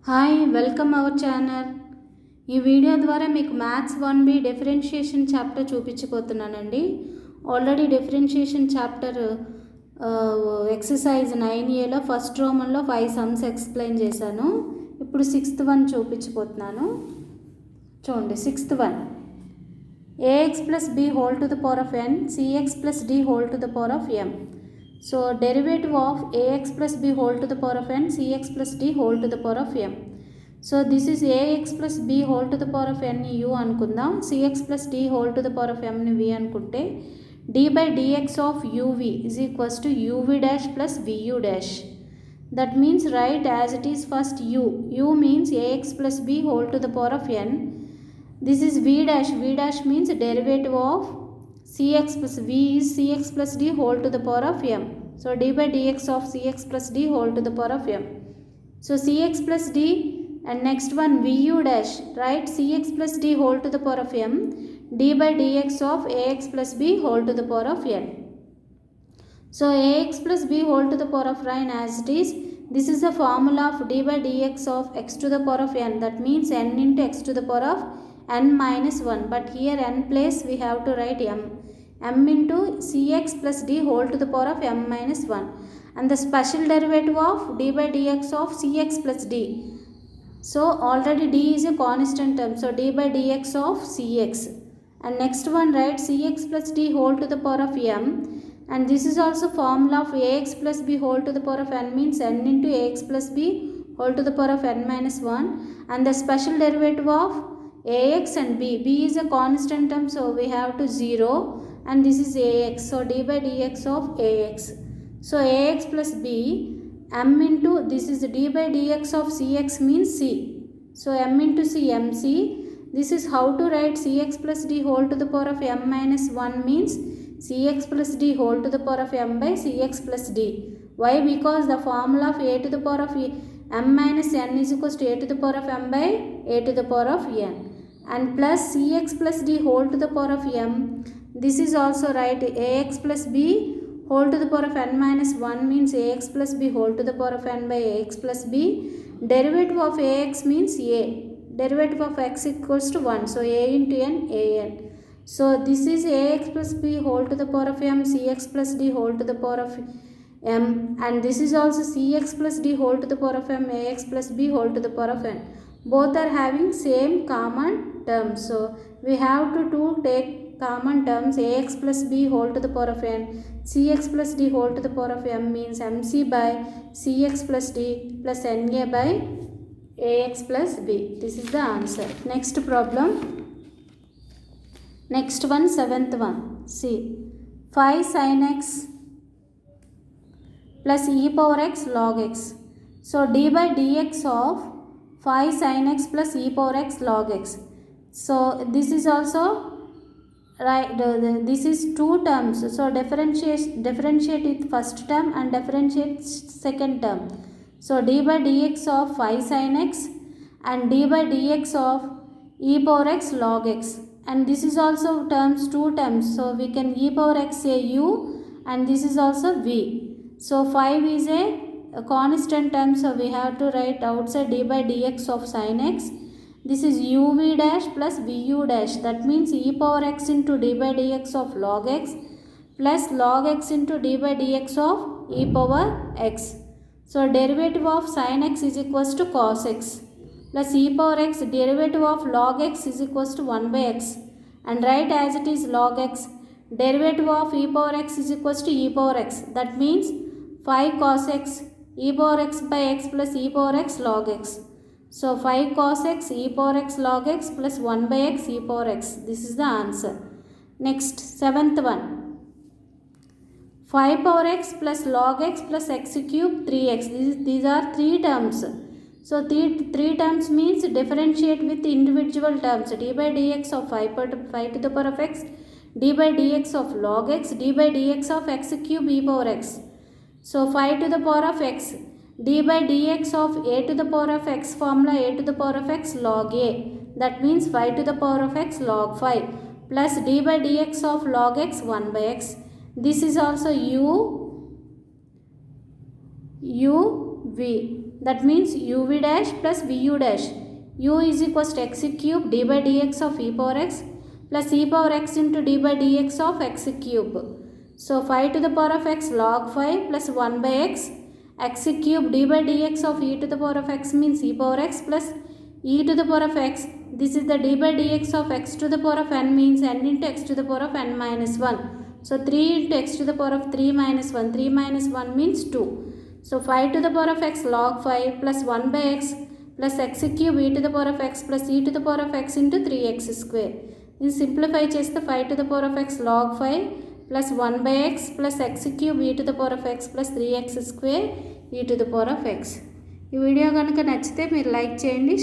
Hi welcome our channel. ఈ video ద్వారా మీకు మ్యాథ్స్ 1B డిఫరెన్షియేషన్ చాప్టర్ చూపించబోతున్నానండి. ఆల్రెడీ డిఫరెన్షియేషన్ చాప్టర్ ఎక్సర్సైజ్ 9Aలో ఫస్ట్ రోమన్లో 5 సమ్స్ ఎక్స్ప్లెయిన్ చేశాను. ఇప్పుడు 6th వన్ చూపించబోతున్నాను. చూడండి 6th one, ax plus b whole to the power of n cx plus d whole to the power of m. So derivative of ax plus b whole to the power of n cx plus d whole to the power of m. So this is ax plus b whole to the power of n u అనుకుందాం, cx plus d whole to the power of m ని v అనుకుంటే d by dx of uv is equals to uv dash plus vu dash. That means write as it is first u. U means ax plus b whole to the power of n. This is v dash. V dash means derivative of cx plus v is cx plus d whole to the power of m. So d by dx of cx plus d whole to the power of m. So cx plus d and next one vu dash. Write cx plus d whole to the power of m. D by dx of ax plus b whole to the power of n. So ax plus b whole to the power of n as it is. This is the formula of d by dx of x to the power of n. That means n into x to the power of n minus 1. But here n place we have to write m. M into cx plus d whole to the power of m minus 1. And the special derivative of d by dx of cx plus d. So already d is a constant term. So d by dx of cx. And next one write cx plus d whole to the power of m. And this is also formula of ax plus b whole to the power of n means n into ax plus b whole to the power of n minus 1. And the special derivative of ax and b. B is a constant term, so we have to 0. And this is ax. So d by dx of ax. So ax plus b, m into this is d by dx of cx means c. So m into c, mc. This is how to write cx plus d whole to the power of m minus 1 means cx plus d whole to the power of m by cx plus d. Why? Because the formula of a to the power of m minus n is equals to a to the power of m by a to the power of n. And plus cx plus d whole to the power of m. This is also right, ax plus b whole to the power of n minus 1 means ax plus b whole to the power of n by ax plus b. Derivative of ax means a. Derivative of x equals to 1. So a into n, an. So this is ax plus b whole to the power of m, cx plus d whole to the power of m. And this is also cx plus d whole to the power of m, ax plus b whole to the power of n. Both are having same common terms. So we have to take common terms. Ax plus b whole to the power of n, cx plus d whole to the power of m means mc by cx plus d plus na by ax plus b. This is the answer. Next problem. Next one, 7th one. See, 5 sin x plus e power x log x. So d by dx of 5 sin x plus e power x log x. So this is also right, this is two terms. So differentiate with first term and differentiate second term. So d by dx of 5 sin x and d by dx of e power x log x. And this is also terms, two terms. So we can e power x say u and this is also v. So 5 is a constant term, so we have to write outside d by dx of sin x. This is uv dash plus vu dash. That means e power x into d by dx of log x plus log x into d by dx of e power x. So derivative of sin x is equals to cos x plus e power x. Derivative of log x is equals to 1 by x. And write as it is log x. Derivative of e power x is equals to e power x. That means 5 cos x e power x by x plus e power x log x. So 5 cos x e power x log x plus 1 by x e power x. This is the answer. Next, 7th one. 5 power x plus log x plus x cube 3x. These are three terms. So three terms means differentiate with individual terms. D by dx of 5 to the power of x, d by dx of log x, d by dx of x cube e power x. So 5 to the power of x, d by dx of a to the power of x formula a to the power of x log a. That means 5 to the power of x log 5 plus d by dx of log x 1 by x. This is also u v. That means uv dash plus vu dash. U is equals to x cube d by dx of e power x plus e power x into d by dx of x cube. So 5 to the power of x log 5 plus 1 by x cube d by dx of e to the power of x means e power x plus e to the power of x. This is the d by dx of x to the power of n means n into x to the power of n minus 1. So 3 into x to the power of 3 minus 1. 3 minus 1 means 2. So 5 to the power of x log 5 plus 1 by x plus x cube e to the power of x plus e to the power of x into 3x square. This simplify cheste 5 to the power of x log 5 plus 1 by x plus x cube e to the power of x plus 3x square e to the power of x. ఈ video కనుక నచ్చితే మీరు like చేయండి.